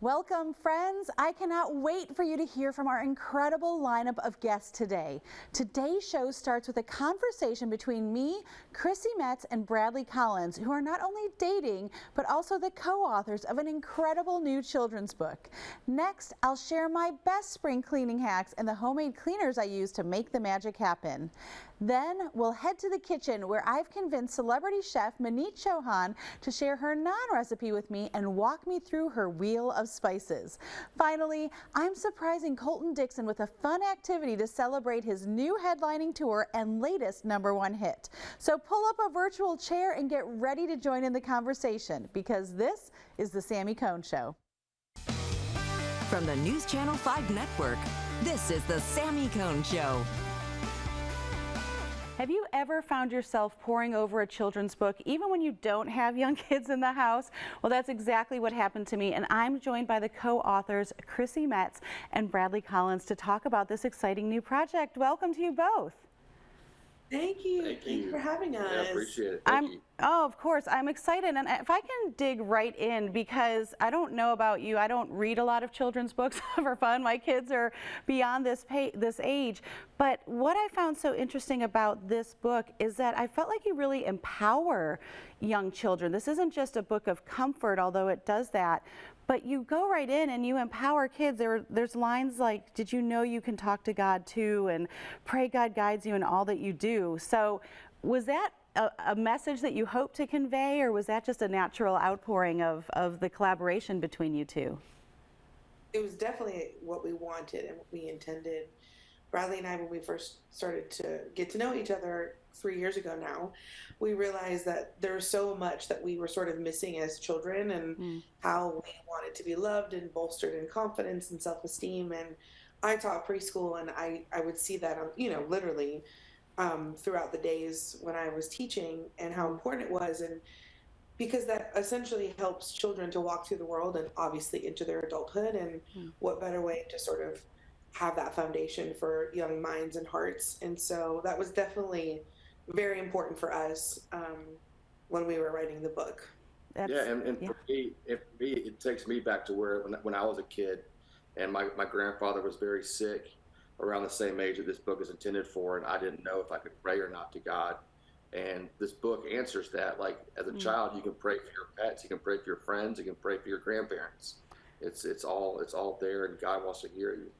Welcome, friends. I cannot wait for you to hear from our incredible lineup of guests today. Today's show starts with a conversation between me, CHRISSY METZ, and Bradley Collins, who are not only dating, but also the co-authors of an incredible new children's book. Next, I'll share my best spring cleaning hacks and the homemade cleaners I use to make the magic happen. Then we'll head to the kitchen where I've convinced celebrity chef Maneet Chauhan to share her naan recipe with me and walk me through her wheel of spices. Finally, I'm surprising Colton Dixon with a fun activity to celebrate his new headlining tour and latest #1 hit. So pull up a virtual chair and get ready to join in the conversation, because this is the Sami Cone Show. From the News Channel 5 Network, this is the Sami Cone Show. Have you ever found yourself poring over a children's book even when you don't have young kids in the house? Well, that's exactly what happened to me, and I'm joined by the co-authors CHRISSY METZ and Bradley Collins to talk about this exciting new project. Welcome to you both. Thank you. Thank you for having us. Yeah, appreciate it. Thank you. Oh, of course. I'm excited. And if I can dig right in, because I don't know about you, I don't read a lot of children's books for fun. My kids are beyond this age. But what I found so interesting about this book is that I felt like you really empower young children. This isn't just a book of comfort, although it does that. But you go right in and you empower kids. There's lines like, did you know you can talk to God too? And pray God guides you in all that you do. So was that a message that you hoped to convey, or was that just a natural outpouring of the collaboration between you two? It was definitely what we wanted and what we intended. Bradley and I, when we first started to get to know each other 3 years ago now, we realized that there was so much that we were sort of missing as children, and how we wanted to be loved and bolstered in confidence and self-esteem. And I taught preschool, and I would see that, literally throughout the days when I was teaching, and how important it was. And because that essentially helps children to walk through the world and obviously into their adulthood. And what better way to sort of have that foundation for young minds and hearts. And so that was definitely very important for us when we were writing the book. And for me, it takes me back to when I was a kid, and my grandfather was very sick around the same age that this book is intended for, and I didn't know if I could pray or not to God. And this book answers that. Like, as a child, you can pray for your pets, you can pray for your friends, you can pray for your grandparents. It's all there, and God wants to hear you.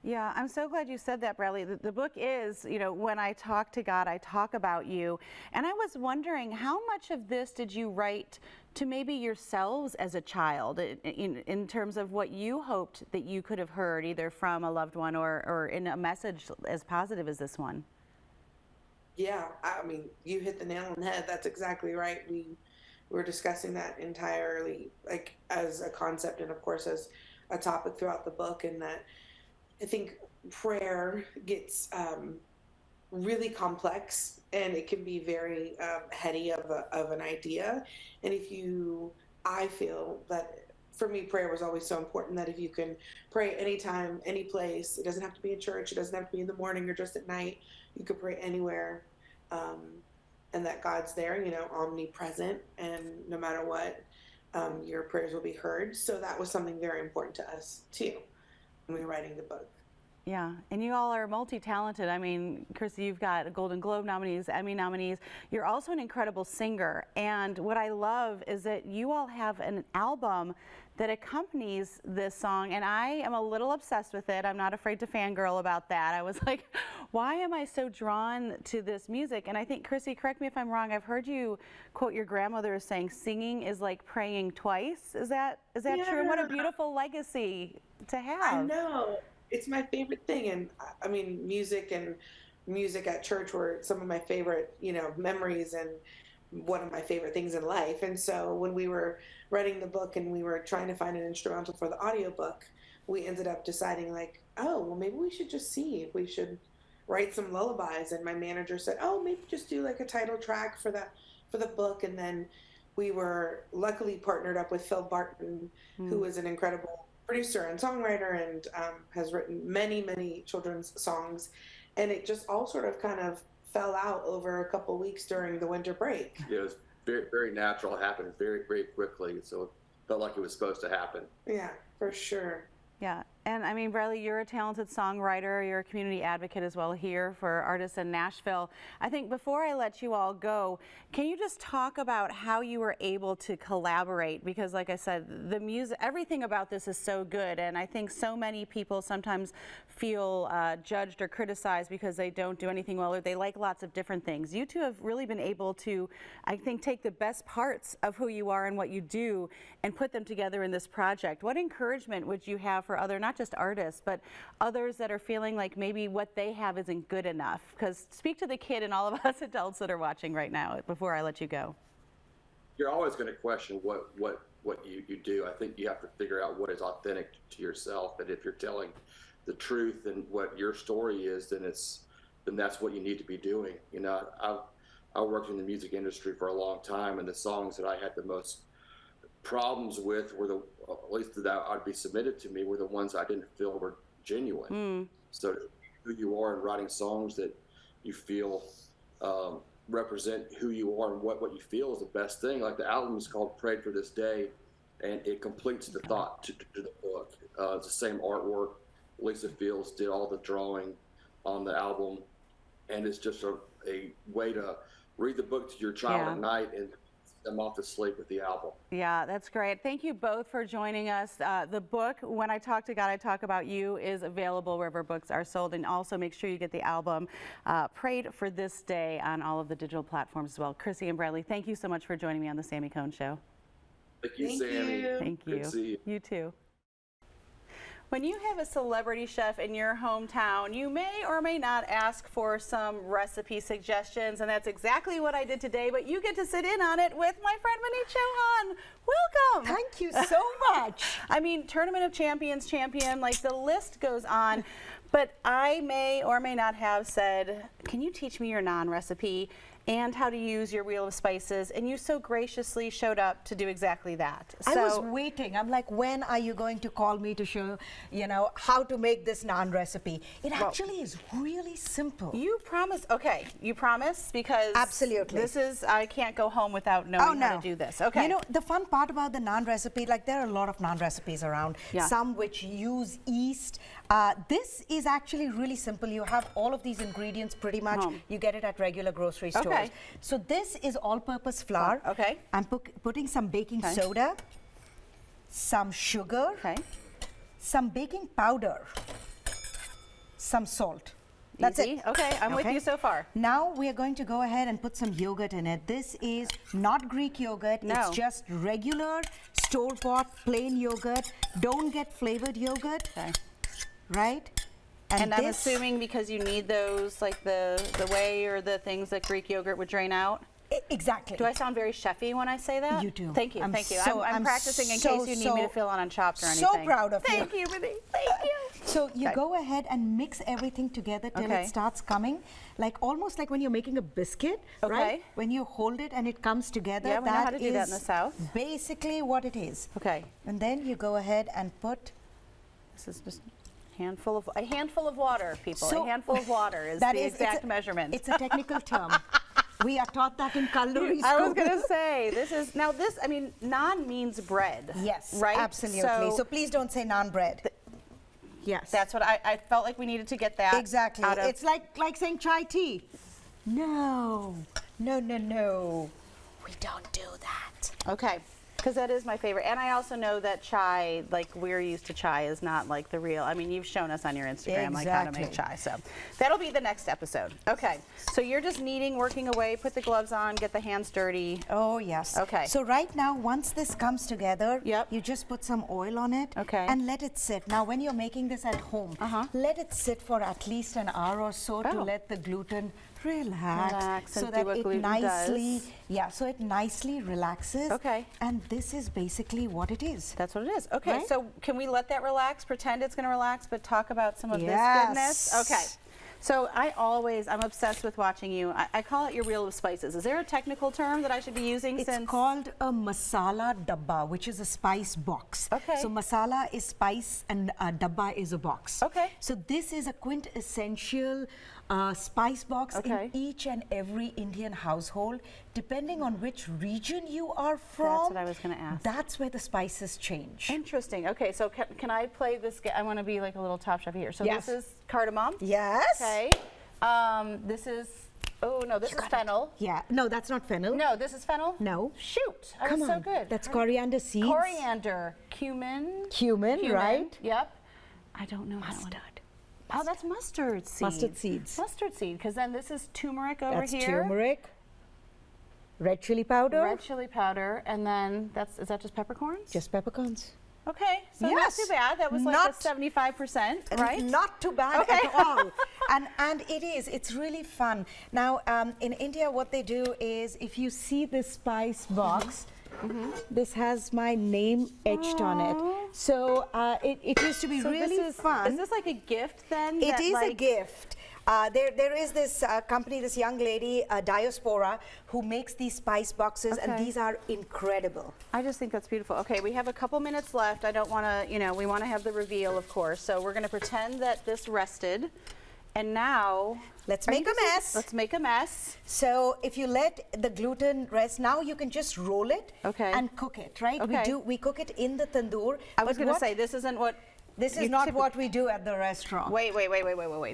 Yeah, I'm so glad you said that, Bradley. The book is, when I talk to God, I talk about you. And I was wondering, how much of this did you write to maybe yourselves as a child, in terms of what you hoped that you could have heard either from a loved one or in a message as positive as this one? Yeah, I mean, you hit the nail on the head. That's exactly right. We were discussing that entirely, like, as a concept, and of course as a topic throughout the book. And that I think prayer gets really complex, and it can be very heady of an idea. And I feel that for me, prayer was always so important, that if you can pray anytime, any place, it doesn't have to be in church, it doesn't have to be in the morning or just at night, you could pray anywhere, and that God's there, omnipresent, and no matter what, your prayers will be heard. So that was something very important to us too when we were writing the book. Yeah, and you all are multi-talented. I mean, CHRISSY, you've got Golden Globe nominees, Emmy nominees. You're also an incredible singer. And what I love is that you all have an album that accompanies this song, and I am a little obsessed with it. I'm not afraid to fangirl about that. I was like, why am I so drawn to this music? And I think, CHRISSY, correct me if I'm wrong, I've heard you quote your grandmother as saying, singing is like praying twice. Is that true? And what a beautiful legacy to have. I know. It's my favorite thing. And I mean, music at church were some of my favorite, memories, and one of my favorite things in life. And so when we were writing the book and we were trying to find an instrumental for the audiobook, we ended up deciding, like, oh, well, maybe we should just see if we should write some lullabies. And my manager said, oh, maybe just do like a title track for the book. And then we were luckily partnered up with Phil Barton, who is an incredible producer and songwriter, and has written many, many children's songs. And it just all sort of kind of fell out over a couple weeks during the winter break. Yeah, it was very, very natural. It happened very, very quickly. So felt like it was supposed to happen. Yeah, for sure. Yeah, and I mean, Bradley, you're a talented songwriter. You're a community advocate as well here for artists in Nashville. I think before I let you all go, can you just talk about how you were able to collaborate? Because like I said, the music, everything about this is so good, and I think so many people sometimes feel judged or criticized because they don't do anything well, or they like lots of different things. You two have really been able to, I think, take the best parts of who you are and what you do and put them together in this project. What encouragement would you have for other, not just artists, but others that are feeling like maybe what they have isn't good enough? Because speak to the kid and all of us adults that are watching right now before I let you go. You're always going to question what you do. I think you have to figure out what is authentic to yourself, and if you're telling the truth and what your story is, then that's what you need to be doing. You know, I worked in the music industry for a long time, and the songs that I had the most problems with were at least that I'd be submitted to me, were the ones I didn't feel were genuine. So who you are and writing songs that you feel represent who you are and what you feel is the best thing. Like the album is called Prayed for This Day, and it completes the thought to the book. It's the same artwork. Lisa Fields did all the drawing on the album, and it's just a way to read the book to your child at night and them off to sleep with the album. Yeah, that's great. Thank you both for joining us. The book, When I Talk to God, I Talk About You, is available wherever books are sold, and also make sure you get the album Prayed for This Day on all of the digital platforms as well. CHRISSY and Bradley, thank you so much for joining me on the Sami Cone Show. Thank you, Sami. Thank you. Good to see you. You too. When you have a celebrity chef in your hometown, you may or may not ask for some recipe suggestions, and that's exactly what I did today, but you get to sit in on it with my friend Maneet Chauhan. Welcome. Thank you so much. I mean, Tournament of Champions champion, like the list goes on, but I may or may not have said, can you teach me your naan recipe and how to use your wheel of spices? And you so graciously showed up to do exactly that. I was waiting. I'm like, when are you going to call me to show, you know, how to make this naan recipe? It actually is really simple. You promise, okay, you promise? Because absolutely, this is, I can't go home without knowing how to do this. Okay. You know, the fun part about the naan recipe, like there are a lot of naan recipes around, some which use yeast. This is actually really simple. You have all of these ingredients pretty much. You get it at regular grocery stores. So this is all-purpose flour. I'm putting some baking soda, some sugar, some baking powder, some salt. That's it. Okay, I'm with you so far. Now we are going to go ahead and put some yogurt in it. This is not Greek yogurt. It's just regular store-bought plain yogurt. Don't get flavored yogurt. Right? And I'm assuming because you need those, like the whey or the things that Greek yogurt would drain out? Exactly. Do I sound very chefy when I say that? You do. Thank you, thank you. I'm practicing in case you need me to fill on Chopped or anything. So proud of you. Thank you, Maneet. Thank you. So you go ahead and mix everything together till it starts coming, like almost like when you're making a biscuit, right? When you hold it and it comes together. Yeah, we know how to do that in the South. Basically what it is. Okay. And then you go ahead and put. This is just a handful of water, people. So a handful of water is the exact measurement. It's a technical term. We are taught that in culinary school. I was going to say, this is, now this, I mean, naan means bread. Yes, right? Absolutely. So please don't say naan bread. Yes. That's what I felt like we needed to get that. Exactly. It's like saying chai tea. No. We don't do that. Okay. Because that is my favorite. And I also know that chai, like we're used to chai, is not like the real. I mean, you've shown us on your Instagram like how to make chai. So that'll be the next episode. Okay. So you're just kneading, working away, put the gloves on, get the hands dirty. Oh, yes. Okay. So right now, once this comes together, you just put some oil on it and let it sit. Now, when you're making this at home, let it sit for at least an hour or so to let the gluten relax so that it nicely so it nicely relaxes. And this is basically what it is. That's what it is. Okay, so can we let that relax, pretend it's going to relax, but talk about some of this goodness? Okay. So I'm obsessed with watching you. I call it your wheel of spices. Is there a technical term that I should be using? It's called a masala dabba, which is a spice box. So masala is spice and dabba is a box. So this is a quintessential spice box in each and every Indian household. Depending on which region you are from, that's what I was going to ask. That's where the spices change. Interesting. Okay, so can I play this? I want to be like a little top chef here. So yes. This is cardamom. Yes. Okay. This is, oh no, this is fennel. Yeah. No, that's not fennel. No, this is fennel? No. Shoot. I Come was on. so good. That's coriander seeds. Coriander. Cumin, right? Yep. I don't know. Mustard. Oh, that's mustard seed. Mustard seeds. Mustard seed, because then this is turmeric over that's here. That's turmeric. Red chili powder. Red chili powder, and then is that just peppercorns? Just peppercorns. Okay, so yes. not too bad. That was like a 75%, right? Not too bad at all. And it's really fun. Now, in India, what they do is, if you see this spice box, this has my name etched on it. So it used to be really fun. Is this like a gift then? It is a gift. There is this company, this young lady, Diaspora, who makes these spice boxes, and these are incredible. I just think that's beautiful. Okay, we have a couple minutes left. I don't want to, we want to have the reveal, of course. So we're going to pretend that this rested. And now, let's make a mess. Let's make a mess. So if you let the gluten rest, now you can just roll it and cook it, right? Okay. We cook it in the tandoor. I was going to say, this isn't what... This is not what we do at the restaurant. Wait,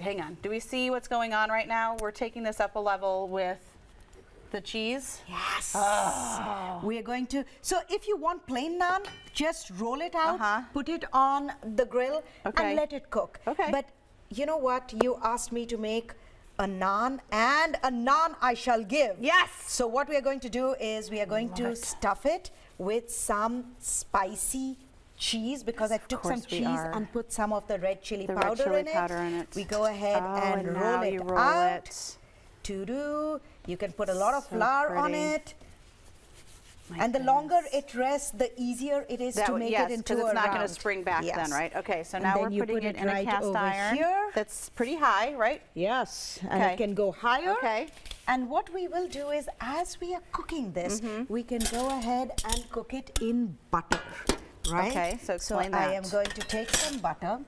hang on. Do we see what's going on right now? We're taking this up a level with the cheese. Yes. Oh. We are going to, so if you want plain naan, just roll it out, put it on the grill and let it cook. Okay. But you know what? You asked me to make a naan, and a naan I shall give. Yes. So what we are going to do is we are going to stuff it with some spicy cheese, because I took some cheese and put some of the red chili powder in it. We go ahead and roll it out. You can put a lot of flour on it. And the longer it rests, the easier it is to make it into a round. Yes, because it's not going to spring back then, right? Okay, so now we're putting it in a cast iron. That's pretty high, right? Yes, and it can go higher. Okay. And what we will do is, as we are cooking this, we can go ahead and cook it in butter. Right? Okay, so explain that. I am going to take some butter.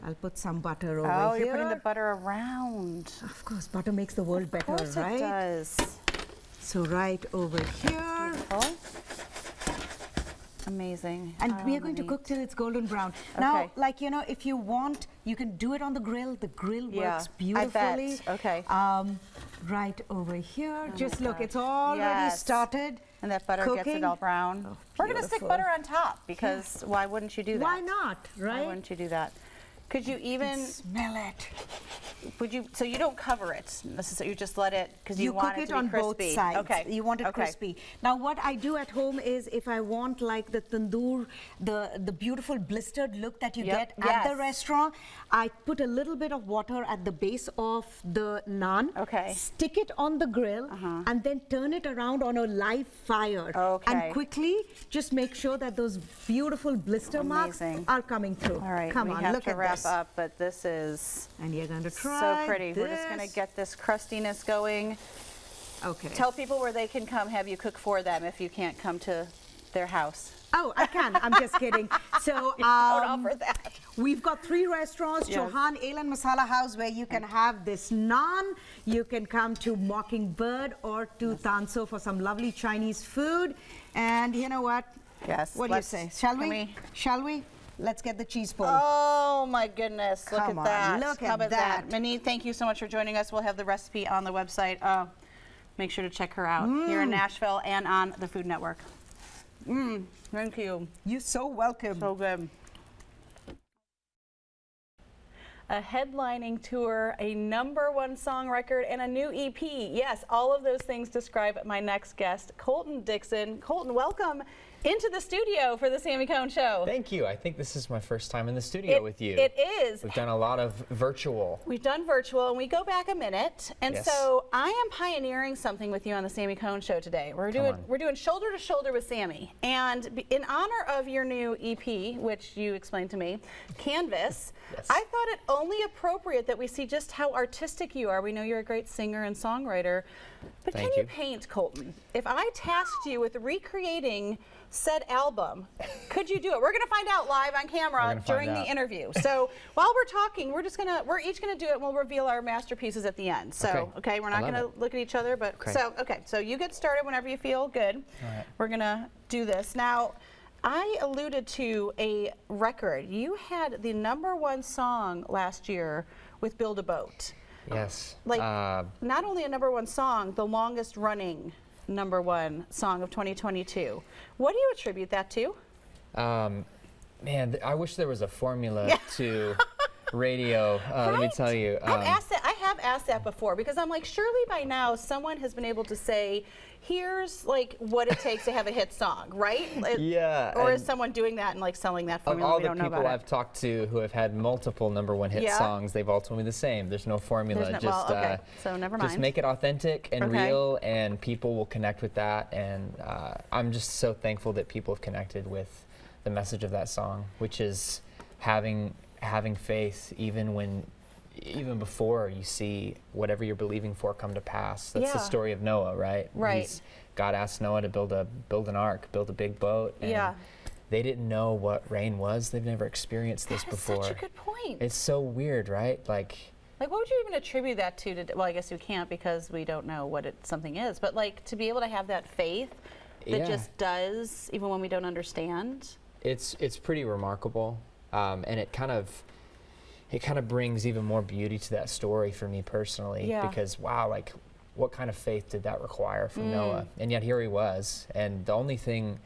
I'll put some butter over here. Oh, you're putting the butter around. Of course, butter makes the world better, right? Of course it does. So right over here. Beautiful. Amazing. And we are going to cook till it's golden brown. Now, like, if you want, you can do it on the grill. The grill works beautifully. I bet. Okay. Right over here. Just look, it's already started. And that butter gets it all brown. Oh, we're going to stick butter on top, because why wouldn't you do that? Why not, right? Why wouldn't you do that? Could you even smell it? Would you? So you don't cover it. You just let it, because you want it to be crispy. You cook it on both sides. Okay. You want it crispy. Now, what I do at home is, if I want like the tandoor, the beautiful blistered look that you get at the restaurant, I put a little bit of water at the base of the naan. Okay. Stick it on the grill, and then turn it around on a live fire. Okay. And quickly, just make sure that those beautiful blister marks are coming through. All right. Come on, look at wrap this. up, but this is and you're going to try so pretty. We're just going to get this crustiness going. Okay. Tell people where they can come have you cook for them if you can't come to their house. Oh, I can. I'm just kidding. So don't offer that. We've got 3 restaurants: Chauhan Ale and Masala House, where you can have this naan. You can come to Mockingbird or to Tanso for some lovely Chinese food. And you know what? Yes. What do you say? Shall we? Shall we? Let's get the cheese pull. Oh my goodness, look at that. Look How at about that. Maneet, thank you so much for joining us. We'll have the recipe on the website. Make sure to check her out here in Nashville and on the Food Network. Thank you. You're so welcome. So good. A headlining tour, a #1 song record, and a new EP. Yes, all of those things describe my next guest, Colton Dixon. Colton, welcome into the studio for the Sami Cone Show. Thank you. I think this is my first time in the studio with you. It is. We've done a lot of virtual. We've done virtual, and we go back a minute. And so I am pioneering something with you on the Sami Cone Show today. We're doing shoulder to shoulder with Sami. And in honor of your new EP, which you explained to me, Canvas, I thought it only appropriate that we see just how artistic you are. We know you're a great singer and songwriter. But can you paint, Colton? If I tasked you with recreating said album, could you do it? We're going to find out live on camera during the interview. So while we're talking, we're each going to do it, and we'll reveal our masterpieces at the end. So, okay, we're not going to look at each other, but so you get started whenever you feel good. All right. We're going to do this. Now, I alluded to a record. You had the #1 song last year with Build a Boat. Yes. Like, not only a #1 song, the longest running #1 song of 2022. What do you attribute that to? Man, I wish there was a formula to radio. Let me tell you. I have asked that before, because I'm like, surely by now someone has been able to say, here's like what it takes to have a hit song, right? Yeah. Or is someone doing that and like selling that formula? Of all we don't the know people about I've talked to who have had multiple #1 hit songs, they've all told me the same. There's no formula. So never mind. Just make it authentic and Okay. real, and people will connect with that. And I'm just so thankful that people have connected with the message of that song, which is having faith even before you see whatever you're believing for come to pass. That's the story of Noah, right? Right. God asked Noah to build an ark, build a big boat. And they didn't know what rain was. They've never experienced this before. That's such a good point. It's so weird, right? Like what would you even attribute that to? Well, I guess we can't, because we don't know what something is. But like, to be able to have that faith that just does, even when we don't understand. It's pretty remarkable, and it kind of brings even more beauty to that story for me personally, because wow, like what kind of faith did that require from Noah? And yet here he was. And the only thing,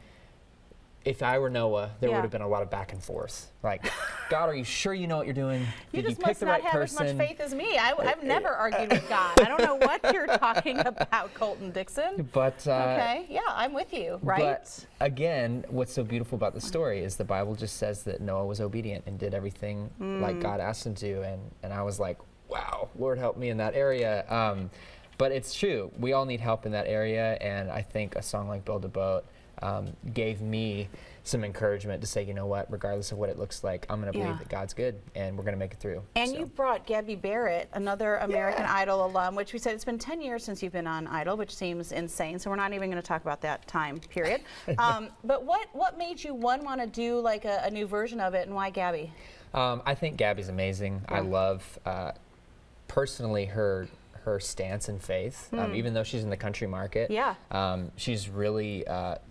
if I were Noah, there would have been a lot of back and forth. Like, God, are you sure you know what you're doing? You Did just you pick must the not right have person? as much faith as me. I've never argued with God. I don't know what you're talking about, Colton Dixon. But okay, yeah, I'm with you, right? But again, what's so beautiful about the story is the Bible just says that Noah was obedient and did everything like God asked him to. And I was like, wow, Lord help me in that area. But it's true. We all need help in that area. And I think a song like Build a Boat gave me some encouragement to say, you know what, regardless of what it looks like, I'm going to believe that God's good and we're going to make it through. And you brought Gabby Barrett, another American Idol alum, which we said it's been 10 years since you've been on Idol, which seems insane. So we're not even going to talk about that time period. But what made you want to do like a new version of it, and why Gabby? I think Gabby's amazing. I love personally her stance and faith, even though she's in the country market. She's really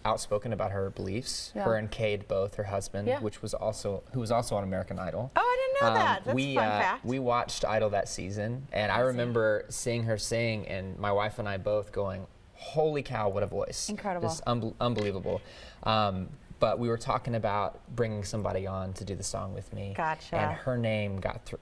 outspoken about her beliefs. Her and Cade both, her husband, who was also on American Idol. Oh, I didn't know that. That's a fun fact. We watched Idol that season, and I remember seeing her sing, and my wife and I both going, holy cow, what a voice. Incredible. Just unbelievable. But we were talking about bringing somebody on to do the song with me. Gotcha. And her name got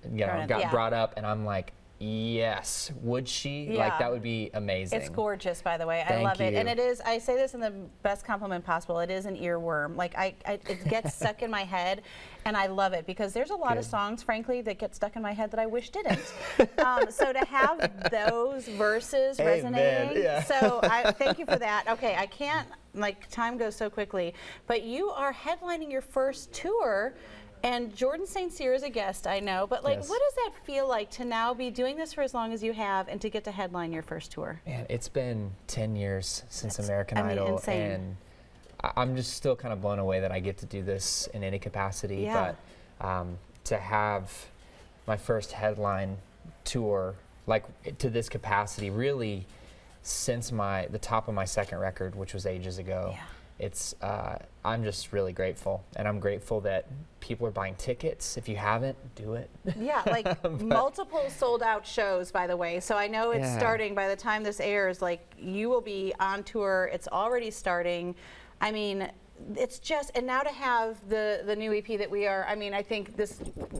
brought up, and I'm like, yes, would she? Like, that would be amazing. It's gorgeous, by the way. Thank I love it. you. And it is, I say this in the best compliment possible, it is an earworm. Like, it gets stuck in my head, and I love it, because there's a lot of songs, frankly, that get stuck in my head that I wish didn't. So to have those verses resonating, so I thank you for that. Okay, I can't, like, time goes so quickly, but you are headlining your first tour. And Jordan St. Cyr is a guest, I know, but like, what does that feel like to now be doing this for as long as you have and to get to headline your first tour? Man, it's been 10 years since American Idol, insane. and I'm just still kind of blown away that I get to do this in any capacity. But to have my first headline tour, like to this capacity, really since the top of my second record, which was ages ago. It's I'm just really grateful, and I'm grateful that people are buying tickets. If you haven't, do it. Yeah, like multiple sold out shows, by the way. So I know it's starting by the time this airs. Like, you will be on tour. It's already starting. I mean, it's just, and now to have the new EP that we are, I mean, I think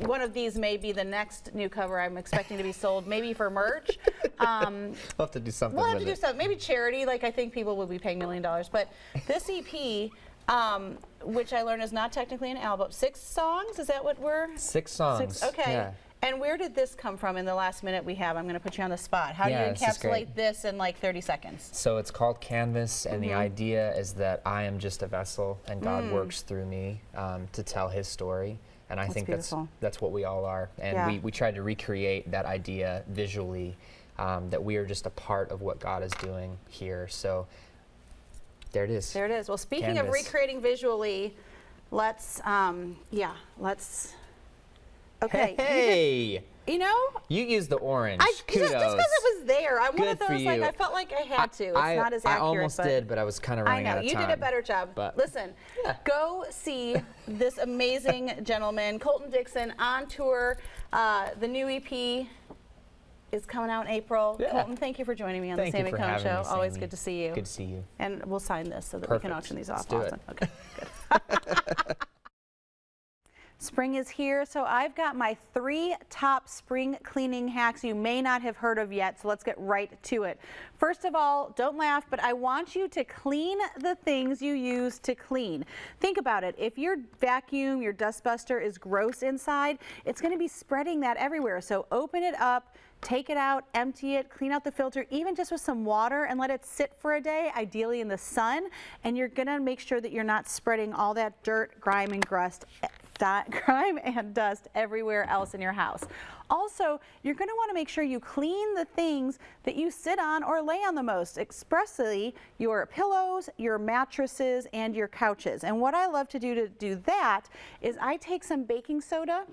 one of these may be the next new cover I'm expecting to be sold, maybe for merch. We'll have to do something We'll have to do something, maybe charity, like I think people will be paying $1 million. But this EP, which I learned is not technically an album, 6 songs, is that what we're? 6 songs. Okay. Yeah. And where did this come from in the last minute we have? I'm going to put you on the spot. How do you encapsulate this in like 30 seconds? So it's called Canvas, and the idea is that I am just a vessel, and God works through me to tell His story. And I think that's what we all are. And we tried to recreate that idea visually, that we are just a part of what God is doing here. So There it is. There it is. Well, speaking of Canvas. recreating visually, let's. Okay. Hey. You know, You used the orange. just because it was there, I wanted Good for those. Like you. I felt like I had to. It's not as accurate. I almost but did, but I was kind of running out of you time. did a better job. But Listen, go see this amazing gentleman, Colton Dixon, on tour. The new EP is coming out in April. Yeah. Colton, thank you for joining me on Thank the you Sami for Cone having Show. me, Always Sami. good to see you. Good to see you. And we'll sign this so that we Perfect. can auction these off. Let's do it. Awesome. Okay, good. Spring is here, so I've got my 3 top spring cleaning hacks you may not have heard of yet, so let's get right to it. First of all, don't laugh, but I want you to clean the things you use to clean. Think about it. If your vacuum, your dustbuster is gross inside, it's going to be spreading that everywhere. So open it up, take it out, empty it, clean out the filter, even just with some water, and let it sit for a day, ideally in the sun, and you're going to make sure that you're not spreading all that dirt, grime, and dust everywhere else in your house. Also, you're going to want to make sure you clean the things that you sit on or lay on the most, especially your pillows, your mattresses, and your couches. And what I love to do that is I take some baking soda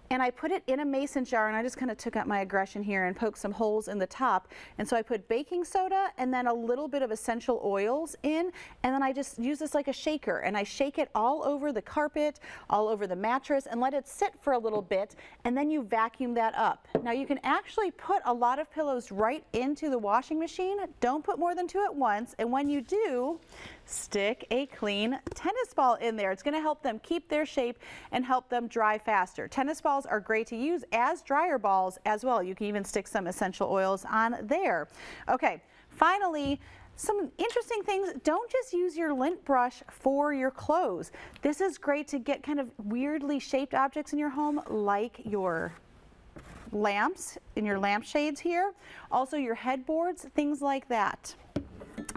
and I put it in a mason jar, and I just kind of took out my aggression here and poked some holes in the top. And so I put baking soda and then a little bit of essential oils in, and then I just use this like a shaker, and I shake it all over the carpet, all over the mattress, and let it sit for a little bit, and then you vacuum that up. Now you can actually put a lot of pillows right into the washing machine. Don't put more than 2 at once, and when you do, stick a clean tennis ball in there. It's going to help them keep their shape and help them dry faster. Tennis balls are great to use as dryer balls as well. You can even stick some essential oils on there. Okay, finally, some interesting things. Don't just use your lint brush for your clothes. This is great to get kind of weirdly shaped objects in your home, like your lamps in your lampshades here. Also your headboards, things like that.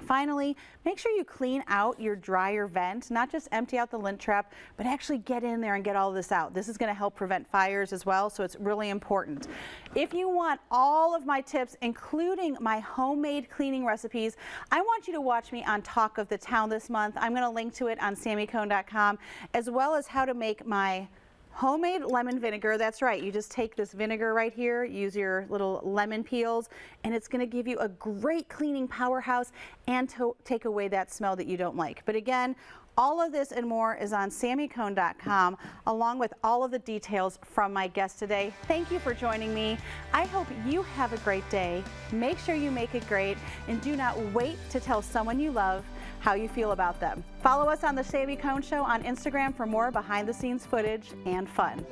Finally, make sure you clean out your dryer vent, not just empty out the lint trap, but actually get in there and get all this out. This is going to help prevent fires as well, so it's really important. If you want all of my tips, including my homemade cleaning recipes, I want you to watch me on Talk of the Town this month. I'm going to link to it on SamiCone.com, as well as how to make my homemade lemon vinegar. That's right, you just take this vinegar right here, use your little lemon peels, and it's going to give you a great cleaning powerhouse and to take away that smell that you don't like. But again, all of this and more is on SamiCone.com, along with all of the details from my guest today. Thank you for joining me. I hope you have a great day. Make sure you make it great, and do not wait to tell someone you love how you feel about them. Follow us on the Sami Cone Show on Instagram for more behind-the-scenes footage and fun.